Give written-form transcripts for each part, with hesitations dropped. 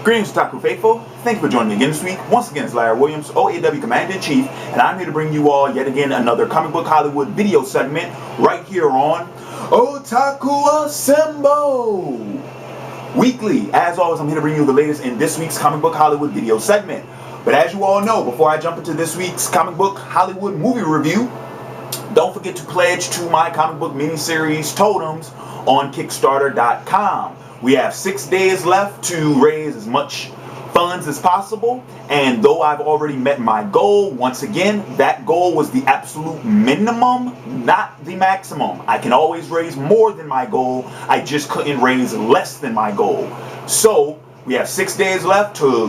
Greetings, Otaku Faithful. Thank you for joining me again this week. Once again, it's Larry Williams, OAW Commander-in-Chief, and I'm here to bring you all yet again another Comic Book Hollywood video segment right here on Otaku Assemble. Weekly, as always, I'm here to bring you the latest in this week's Comic Book Hollywood video segment. But as you all know, before I jump into this week's Comic Book Hollywood movie review, don't forget to pledge to my comic book miniseries Totems on Kickstarter.com. We have 6 days left to raise as much funds as possible, and though I've already met my goal, once again, that goal was the absolute minimum, not the maximum. I can always raise more than my goal, I just couldn't raise less than my goal. So we have 6 days left to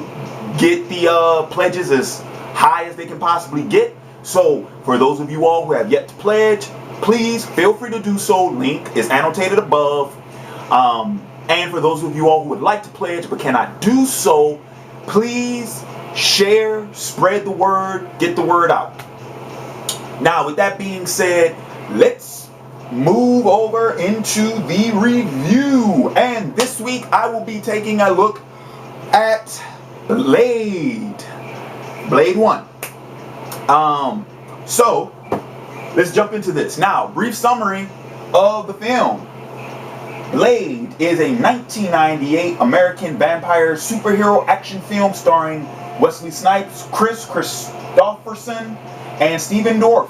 get the pledges as high as they can possibly get. So for those of you all who have yet to pledge, please feel free to do so. Link is annotated above. And for those of you all who would like to pledge but cannot do so, please share, spread the word, get the word out. Now, with that being said, let's move over into the review. And this week I will be taking a look at Blade 1. So let's jump into this. Now, brief summary of the film. Blade is a 1998 American vampire superhero action film starring Wesley Snipes, Kris Kristofferson, and Stephen Dorff,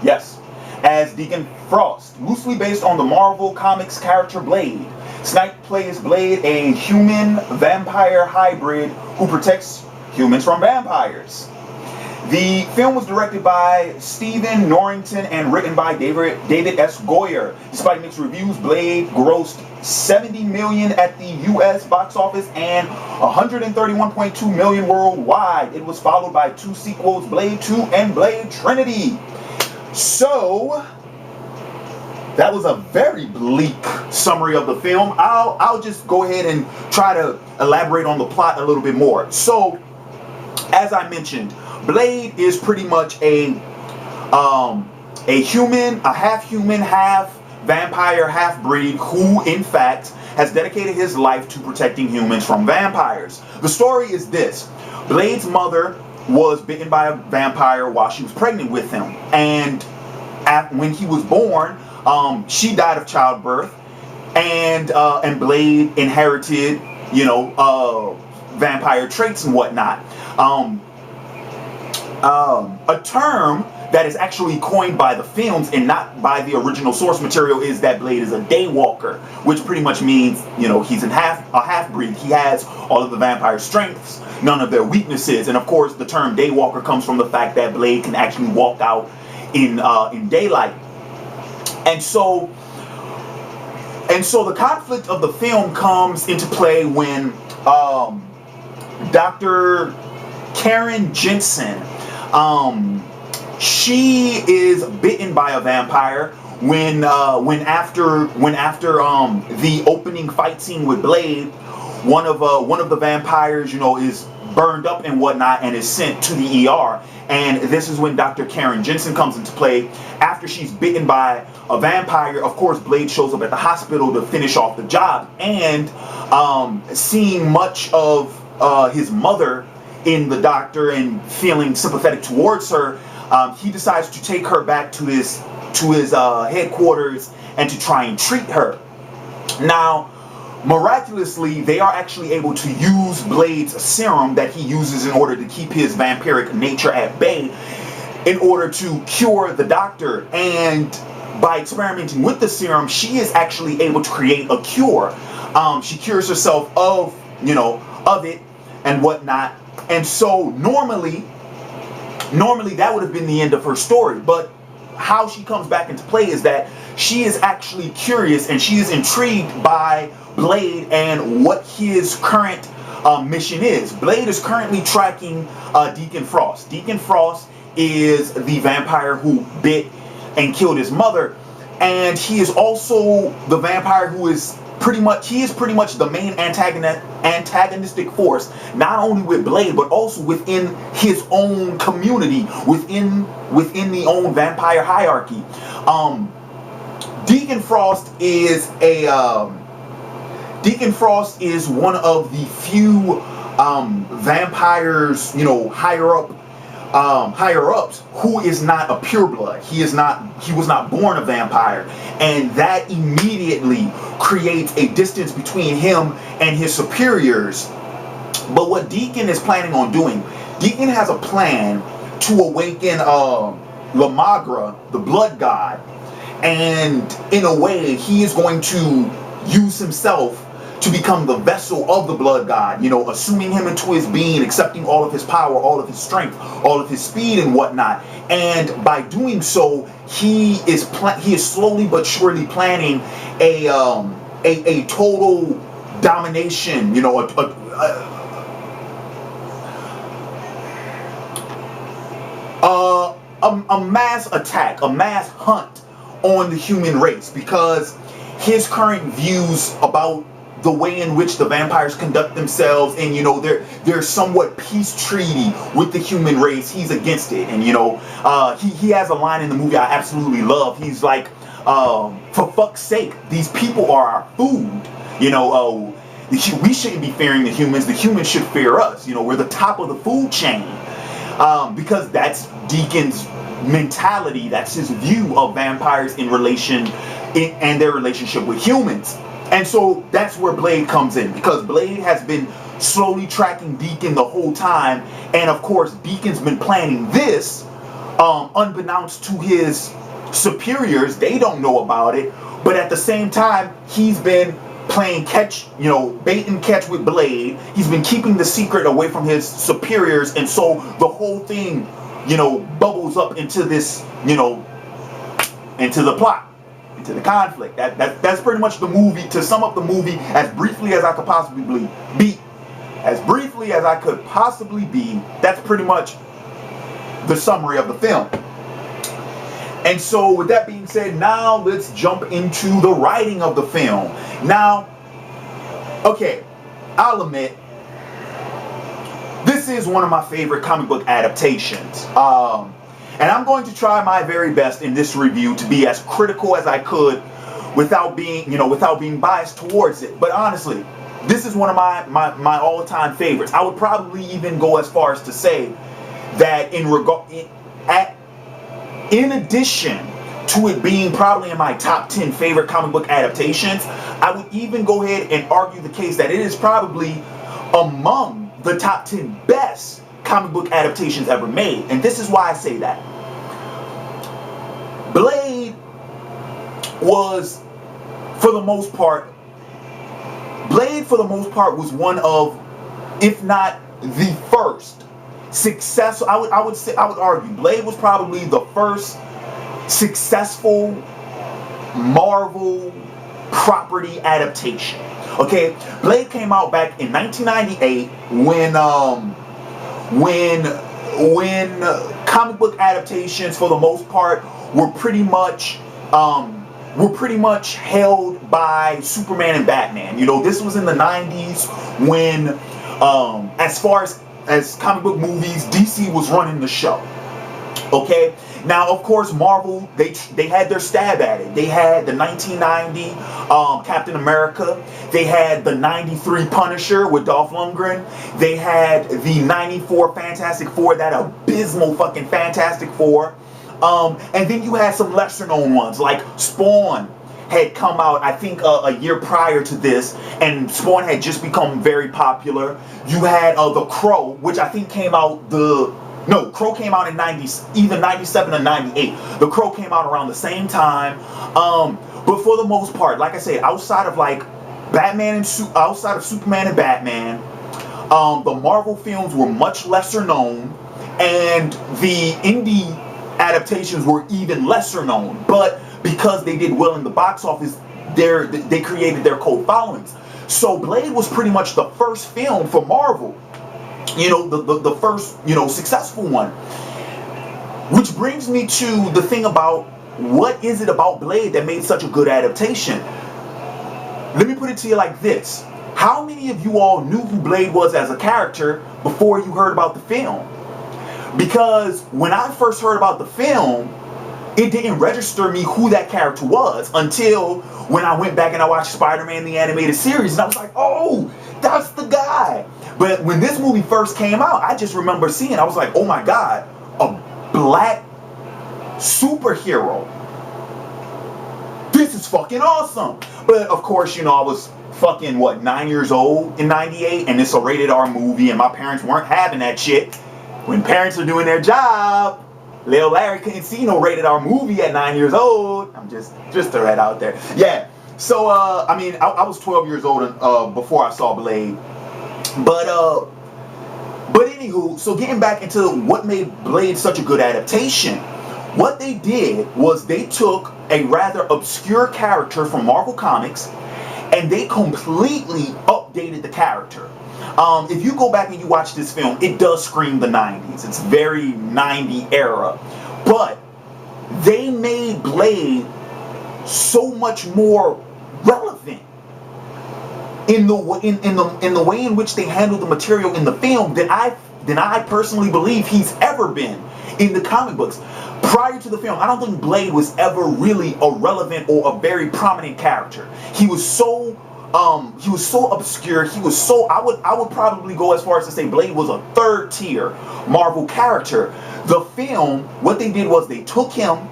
yes, as Deacon Frost, loosely based on the Marvel Comics character Blade. Snipes plays Blade, a human-vampire hybrid who protects humans from vampires. The film was directed by Stephen Norrington and written by David S. Goyer. Despite mixed reviews, Blade grossed $70 million at the U.S. box office and $131.2 million worldwide. It was followed by 2 sequels, Blade 2 and Blade Trinity. So that was a very bleak summary of the film. I'll just go ahead and try to elaborate on the plot a little bit more. So, as I mentioned, Blade is pretty much a human, a half human, half vampire, half breed who in fact has dedicated his life to protecting humans from vampires. The story is this: Blade's mother was bitten by a vampire while she was pregnant with him, and when he was born, she died of childbirth, and Blade inherited, vampire traits and whatnot. A term that is actually coined by the films and not by the original source material is that Blade is a Daywalker, which pretty much means, he's a half-breed. He has all of the vampire strengths, none of their weaknesses. And of course, the term Daywalker comes from the fact that Blade can actually walk out in daylight. And so the conflict of the film comes into play when Dr. Karen Jensen, she is bitten by a vampire when after the opening fight scene with Blade, one of the vampires, is burned up and whatnot and is sent to the ER. And this is when Dr. Karen Jensen comes into play. After she's bitten by a vampire, of course, Blade shows up at the hospital to finish off the job. And seeing much of his mother in the doctor and feeling sympathetic towards her, he decides to take her back to his headquarters and to try and treat her. Now, miraculously, they are actually able to use Blade's serum that he uses in order to keep his vampiric nature at bay in order to cure the doctor. And by experimenting with the serum, she is actually able to create a cure. She cures herself of it and whatnot. And so normally that would have been the end of her story. But how she comes back into play is that she is actually curious and she is intrigued by Blade and what his current mission is. Blade is currently tracking Deacon Frost. Deacon Frost is the vampire who bit and killed his mother, and he is also the vampire who is pretty much the main antagonistic force, not only with Blade but also within his own community, within the own vampire hierarchy. Deacon Frost is a Deacon Frost is one of the few vampires, you know, higher ups who is not a pureblood. He was not born a vampire, and that immediately creates a distance between him and his superiors. But what Deacon is planning on doing, Deacon has a plan to awaken La Magra, the blood god, and in a way he is going to use himself to become the vessel of the blood god, you know, assuming him into his being, accepting all of his power, all of his strength, all of his speed and whatnot. And by doing so, he is slowly but surely planning a total domination, you know, a mass attack, a mass hunt on the human race, because his current views about the way in which the vampires conduct themselves, and you know, they're somewhat peace treaty with the human race, he's against it. And you know, he has a line in the movie I absolutely love. He's like, for fuck's sake, these people are our food. You know, we shouldn't be fearing the humans should fear us. You know, we're the top of the food chain. Because that's Deacon's mentality, that's his view of vampires and their relationship with humans. And so that's where Blade comes in, because Blade has been slowly tracking Deacon the whole time, and of course Deacon's been planning this unbeknownst to his superiors. They don't know about it, but at the same time he's been playing catch, you know, bait and catch with Blade. He's been keeping the secret away from his superiors, and so the whole thing, you know, bubbles up into this, you know, into the plot, into the conflict. That's pretty much the movie. To sum up the movie as briefly as I could possibly be, that's pretty much the summary of the film. And so with that being said, now let's jump into the writing of the film. Now, okay, I'll admit, this is one of my favorite comic book adaptations. And I'm going to try my very best in this review to be as critical as I could without being biased towards it. But honestly, this is one of my all-time favorites. I would probably even go as far as to say that in addition to it being probably in my top 10 favorite comic book adaptations, I would even go ahead and argue the case that it is probably among the top 10 best comic book adaptations ever made. And this is why I say that. Blade was, for the most part, was one of, if not the first successful, I would argue Blade was probably the first successful Marvel property adaptation. Okay, Blade came out back in 1998 when comic book adaptations for the most part were pretty much held by Superman and Batman. You know, this was in the 90s when as far as comic book movies, DC was running the show. Okay, now of course Marvel, they had their stab at it. They had the 1990 Captain America. They had the 93 Punisher with Dolph Lundgren. They had the 94 Fantastic Four, that abysmal fucking Fantastic Four. And then you had some lesser known ones like Spawn had come out, I think, a year prior to this, and Spawn had just become very popular. You had The Crow, which I think came out Crow came out in either 97 or 98. The Crow came out around the same time. But for the most part, like I said, outside of Superman and Batman, the Marvel films were much lesser known, and the indie adaptations were even lesser known. But because they did well in the box office, they created their cult followings. So Blade was pretty much the first film for Marvel. You know, the first, you know, successful one. Which brings me to the thing about, what is it about Blade that made such a good adaptation? Let me put it to you like this. How many of you all knew who Blade was as a character before you heard about the film? Because when I first heard about the film, it didn't register me who that character was until when I went back and I watched Spider-Man the Animated Series, and I was like, oh, that's the guy. But when this movie first came out, I just remember seeing, I was like, oh my God, a black superhero. This is fucking awesome. But of course, you know, I was fucking, 9 years old in 98, and it's a rated R movie, and my parents weren't having that shit. When parents are doing their job, Lil Larry couldn't see no rated R movie at 9 years old. I'm just throw that out there. Yeah. So I mean, I was 12 years old before I saw Blade. But anywho, so getting back into what made Blade such a good adaptation, what they did was they took a rather obscure character from Marvel Comics and they completely updated the character. If you go back and you watch this film, it does scream the 90s. It's very 90 era. But they made Blade so much more relevant in the way in which they handled the material in the film than I personally believe he's ever been in the comic books. Prior to the film, I don't think Blade was ever really a relevant or a very prominent character. He was so obscure. He was so, I would probably go as far as to say Blade was a third tier Marvel character. The film, what they did was they took him,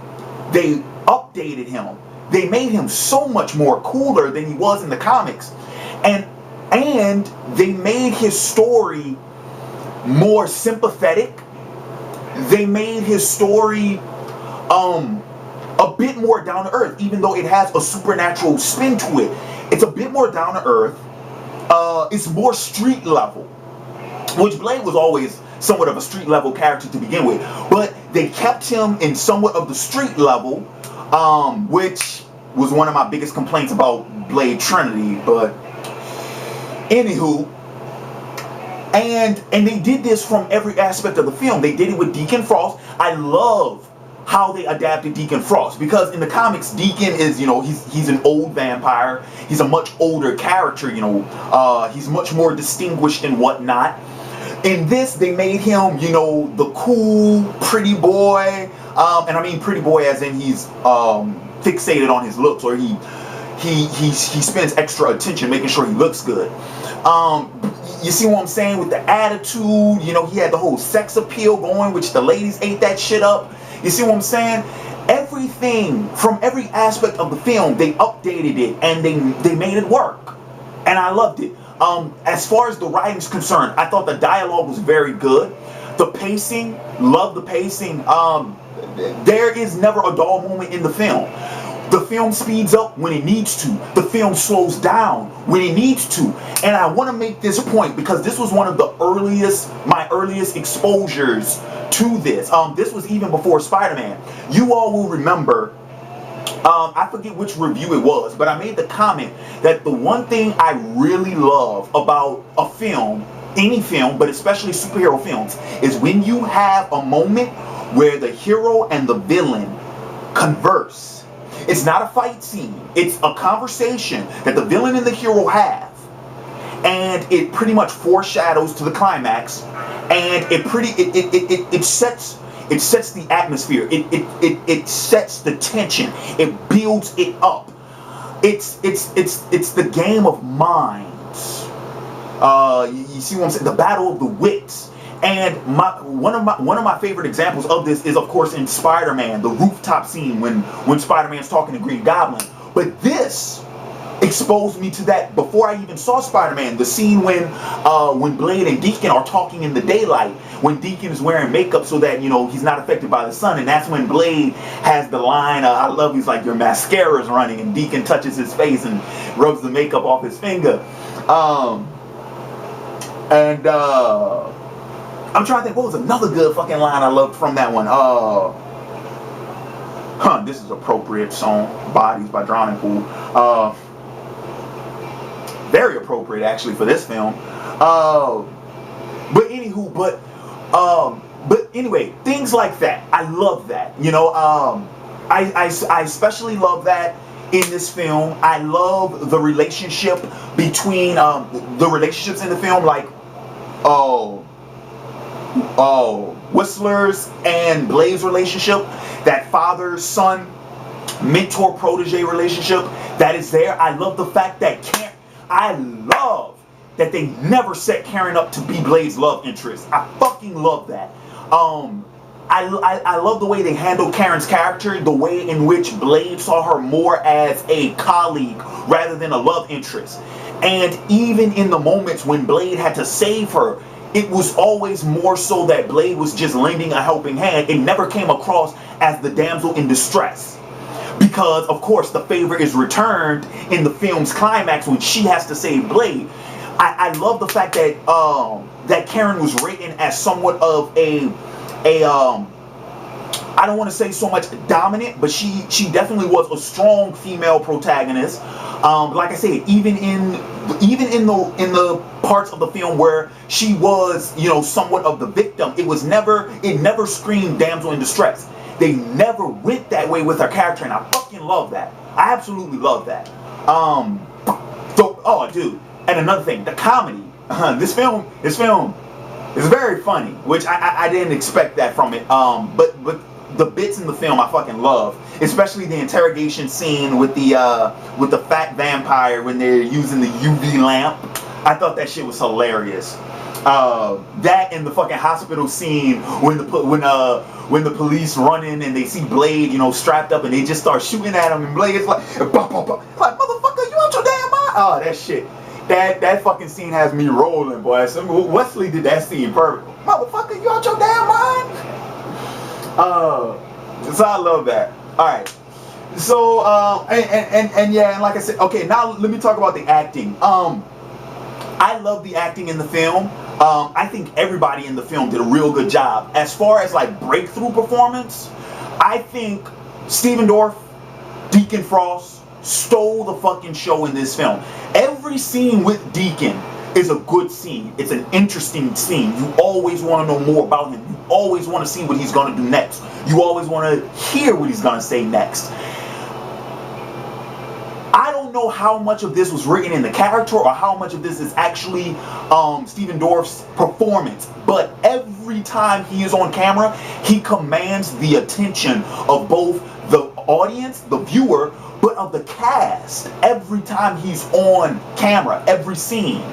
they updated him, they made him so much more cooler than he was in the comics, and they made his story more sympathetic. They made his story a bit more down to earth, even though it has a supernatural spin to it. It's a bit more down to earth. It's more street level, which Blade was always somewhat of a street level character to begin with. But they kept him in somewhat of the street level, which was one of my biggest complaints about Blade Trinity. But anywho, and they did this from every aspect of the film. They did it with Deacon Frost. I love how they adapted Deacon Frost, because in the comics, Deacon is, you know, he's an old vampire. He's a much older character, you know. He's much more distinguished and whatnot. In this, they made him, you know, the cool, pretty boy. And I mean pretty boy as in he's fixated on his looks, or he spends extra attention making sure he looks good. You see what I'm saying? With the attitude, you know, he had the whole sex appeal going, which the ladies ate that shit up. You see what I'm saying? Everything from every aspect of the film, they updated it and they made it work. And I loved it. As far as the writing's concerned, I thought the dialogue was very good. The pacing, love the pacing. There is never a dull moment in the film. The film speeds up when it needs to. The film slows down when it needs to. And I want to make this point because this was one of my earliest exposures to this. This was even before Spider-Man. You all will remember, I forget which review it was, but I made the comment that the one thing I really love about a film, any film, but especially superhero films, is when you have a moment where the hero and the villain converse. It's not a fight scene. It's a conversation that the villain and the hero have. And it pretty much foreshadows to the climax. And it sets the atmosphere. It sets the tension. It builds it up. It's the game of minds. You see what I'm saying? The battle of the wits. And one of my favorite examples of this is, of course, in Spider-Man, the rooftop scene when Spider-Man's talking to Green Goblin. But this exposed me to that before I even saw Spider-Man. The scene when Blade and Deacon are talking in the daylight, when Deacon is wearing makeup so that, you know, he's not affected by the sun, and that's when Blade has the line, I love, he's like, your mascara's running, and Deacon touches his face and rubs the makeup off his finger. I'm trying to think, what was another good fucking line I loved from that one? This is appropriate song, Bodies by Drowning Pool. Very appropriate actually for this film. But anyway, things like that. I love that. You know, I especially love that in this film. I love the relationship between the relationships in the film, like Whistler's and Blade's relationship, that father-son, mentor-protege relationship that is there. I love the fact that I love that they never set Karen up to be Blade's love interest. I fucking love that. I love the way they handled Karen's character, the way in which Blade saw her more as a colleague rather than a love interest. And even in the moments when Blade had to save her, it was always more so that Blade was just lending a helping hand. It never came across as the damsel in distress. Because, of course, the favor is returned in the film's climax when she has to save Blade. I love the fact that that Karen was written as somewhat of a I don't want to say so much dominant, but she definitely was a strong female protagonist. Like I said, even in the parts of the film where she was, you know, somewhat of the victim, it never screamed damsel in distress. They never went that way with her character, and I fucking love that. I absolutely love that. Dude, and another thing, the comedy. This film is very funny, which I didn't expect that from it. But the bits in the film I fucking love, especially the interrogation scene with the fat vampire when they're using the UV lamp. I thought that shit was hilarious. That and the fucking hospital scene when the police run in and they see Blade, you know, strapped up, and they just start shooting at him, and Blade is like, bah, bah, bah. Like, motherfucker, you out your damn mind? Oh, that shit. That fucking scene has me rolling, boy. Wesley did that scene perfect. Motherfucker, you out your damn mind? So I love that. Alright. So, and yeah, and like I said, okay, now let me talk about the acting. I love the acting in the film. I think everybody in the film did a real good job. As far as like breakthrough performance, I think Stephen Dorff, Deacon Frost, stole the fucking show in this film. Every scene with Deacon is a good scene. It's an interesting scene. You always want to know more about him. You always want to see what he's going to do next. You always want to hear what he's going to say next. I don't know how much of this was written in the character or how much of this is actually Stephen Dorff's performance, but every time he is on camera, he commands the attention of both the audience, the viewer, but of the cast. Every time he's on camera, every scene,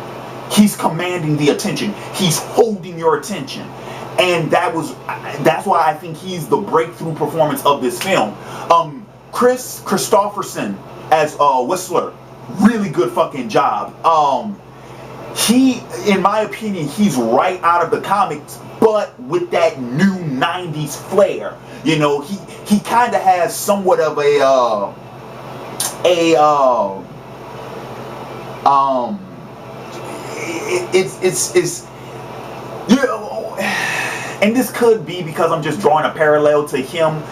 he's commanding the attention. He's holding your attention. And that's why I think he's the breakthrough performance of this film. Kris Kristofferson as Whistler, really good fucking job. He, in my opinion, he's right out of the comics, but with that new 90s flair. You know, he kind of has somewhat of it's you know, and this could be because I'm just drawing a parallel to him,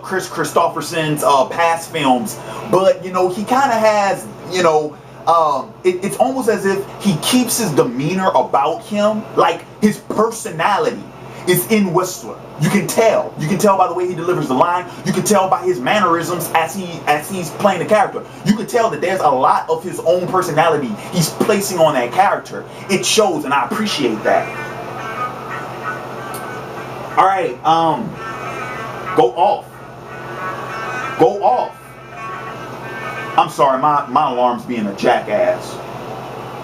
Kris Kristofferson's past films, but you know, he kind of has, you know, it's almost as if he keeps his demeanor about him, like his personality is in Whistler. You can tell by the way he delivers the line. You can tell by his mannerisms as he's playing the character. You can tell that there's a lot of his own personality he's placing on that character. It shows, and I appreciate that. All right, go off. I'm sorry, my alarm's being a jackass.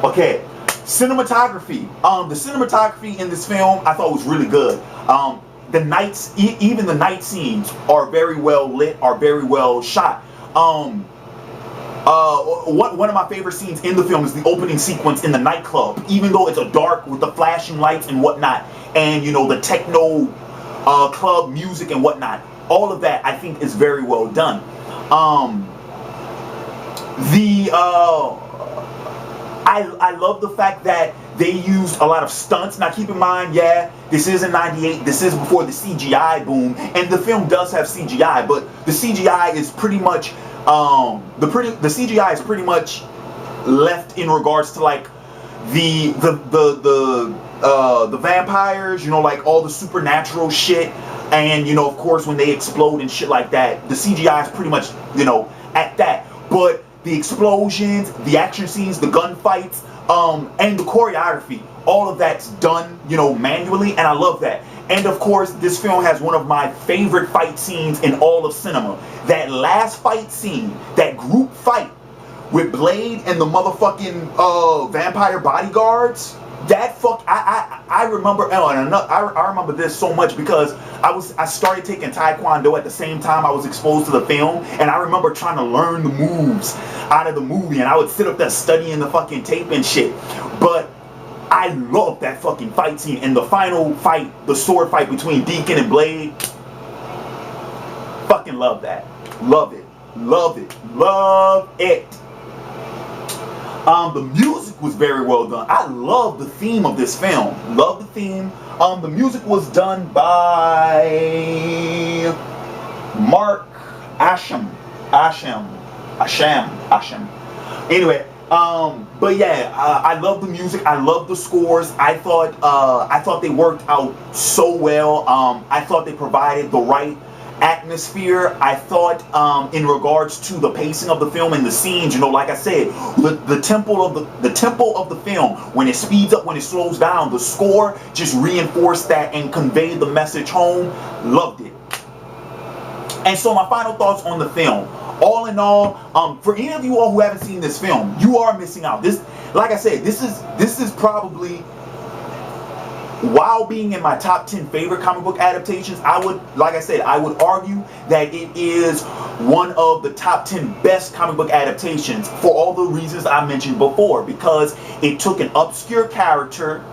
Okay, cinematography. The cinematography in this film I thought was really good. The nights, even the night scenes are very well lit, are very well shot. One of my favorite scenes in the film is the opening sequence in the nightclub. Even though it's a dark with the flashing lights and whatnot, and you know, the techno club music and whatnot, all of that I think is very well done. I love the fact that they used a lot of stunts. Now keep in mind, yeah, this is in '98. This is before the CGI boom, and the film does have CGI, but the CGI is pretty much the CGI is pretty much left in regards to like the vampires, you know, like all the supernatural shit, and you know, of course, when they explode and shit like that, the CGI is pretty much, you know, at that. But the explosions, the action scenes, the gunfights, And the choreography, all of that's done, you know, manually, and I love that. And of course, this film has one of my favorite fight scenes in all of cinema. That last fight scene, that group fight with Blade and the motherfucking vampire bodyguards. That I remember, I remember this so much because I started taking Taekwondo at the same time I was exposed to the film, and I remember trying to learn the moves out of the movie, and I would sit up there studying the fucking tape and shit. But I love that fucking fight scene, and the final fight, the sword fight between Deacon and Blade. Fucking love that. Love it. Love it. Love it. The music was very well done. I love the theme of this film. Love the theme. The music was done by Mark Asham. Anyway, but yeah, I love the music. I love the scores. I thought they worked out so well. I thought they provided the right atmosphere. I thought in regards to the pacing of the film and the scenes, you know, like I said, the tempo of the film, when it speeds up, when it slows down, the score just reinforced that and conveyed the message home. Loved it. And so my final thoughts on the film. All in all, for any of you all who haven't seen this film, you are missing out. This, like I said, this is probably, while being in my top 10 favorite comic book adaptations, I would argue that it is one of the top 10 best comic book adaptations for all the reasons I mentioned before, because it took an obscure character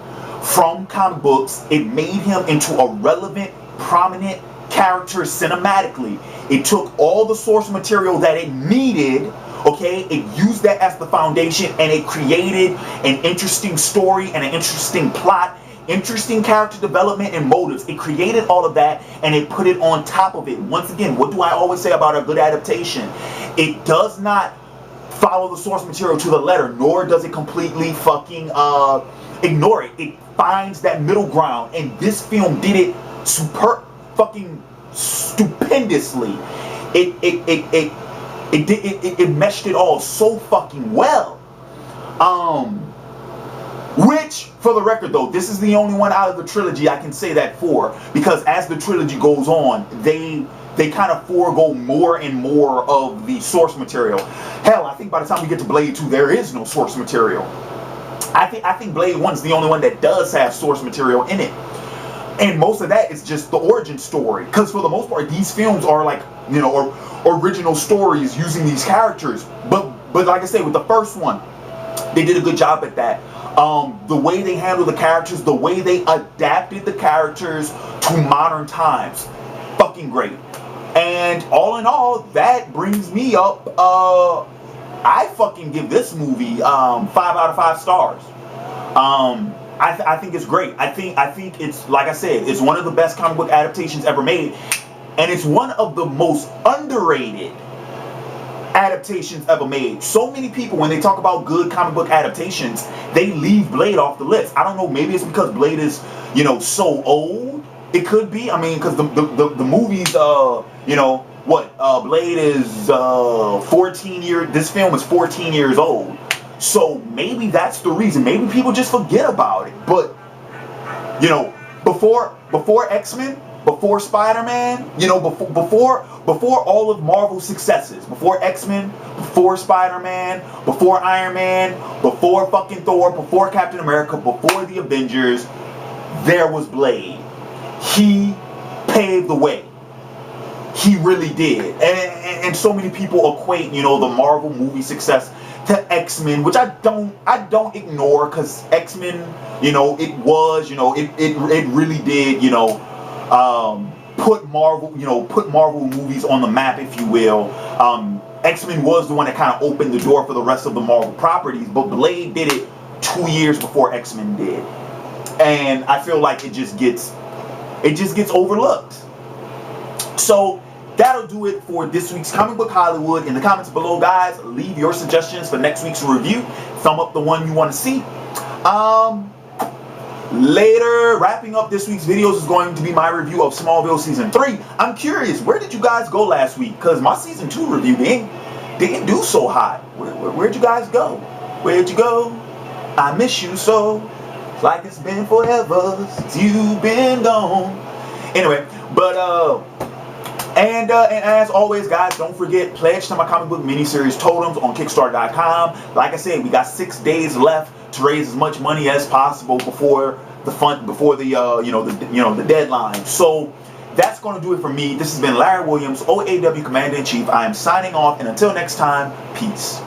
from comic books, it made him into a relevant, prominent character cinematically. It took all the source material that it needed, okay, it used that as the foundation, and it created an interesting story and an interesting plot, interesting character development and motives. It created all of that, and it put it on top of it. Once again, what do I always say about a good adaptation? It does not follow the source material to the letter, nor does it completely fucking ignore it. It finds that middle ground, and this film did it fucking stupendously. It meshed it all so fucking well. Which, for the record though, this is the only one out of the trilogy I can say that for, because as the trilogy goes on, they kind of forego more and more of the source material. Hell, I think by the time we get to Blade 2, there is no source material. I think Blade 1 is the only one that does have source material in it. And most of that is just the origin story. Because for the most part, these films are like, you know, original stories using these characters. But like I said, with the first one, they did a good job at that. The way they handled the characters, the way they adapted the characters to modern times, fucking great. And all in all, that brings me up, I fucking give this movie 5 out of 5 stars. I think it's great. I think it's, like I said, it's one of the best comic book adaptations ever made, and it's one of the most underrated adaptations ever made. So many people, when they talk about good comic book adaptations, they leave Blade off the list. I don't know, maybe it's because Blade is, you know, so old. It could be. I mean, because the movies, you know, what, Blade is 14 years, this film is 14 years old. So maybe that's the reason. Maybe people just forget about it. But, you know, before X-Men, before Spider-Man, you know, before all of Marvel's successes, before X-Men, before Spider-Man, before Iron Man, before fucking Thor, before Captain America, before the Avengers, there was Blade. He paved the way. He really did. And so many people equate, you know, the Marvel movie success to X-Men, which I don't ignore, because X-Men, you know, it was, you know, it really did, you know, put Marvel movies on the map, if you will. X-Men was the one that kind of opened the door for the rest of the Marvel properties, but Blade did it 2 years before X-Men did, and I feel like it just gets overlooked. So that'll do it for this week's Comic Book Hollywood. In the comments below, guys, leave your suggestions for next week's review. Thumb up the one you want to see. Later, wrapping up this week's videos is going to be my review of Smallville Season 3. I'm curious, where did you guys go last week? Because my Season 2 review didn't do so hot. Where'd you guys go? Where'd you go? I miss you so. It's like it's been forever since you've been gone. Anyway, but and as always, guys, don't forget, pledge to my comic book miniseries Totems on Kickstarter.com. Like I said, we got 6 days left to raise as much money as possible before the the deadline. So that's going to do it for me. This has been Larry Williams, OAW Commander-in-Chief. I am signing off, and until next time, peace.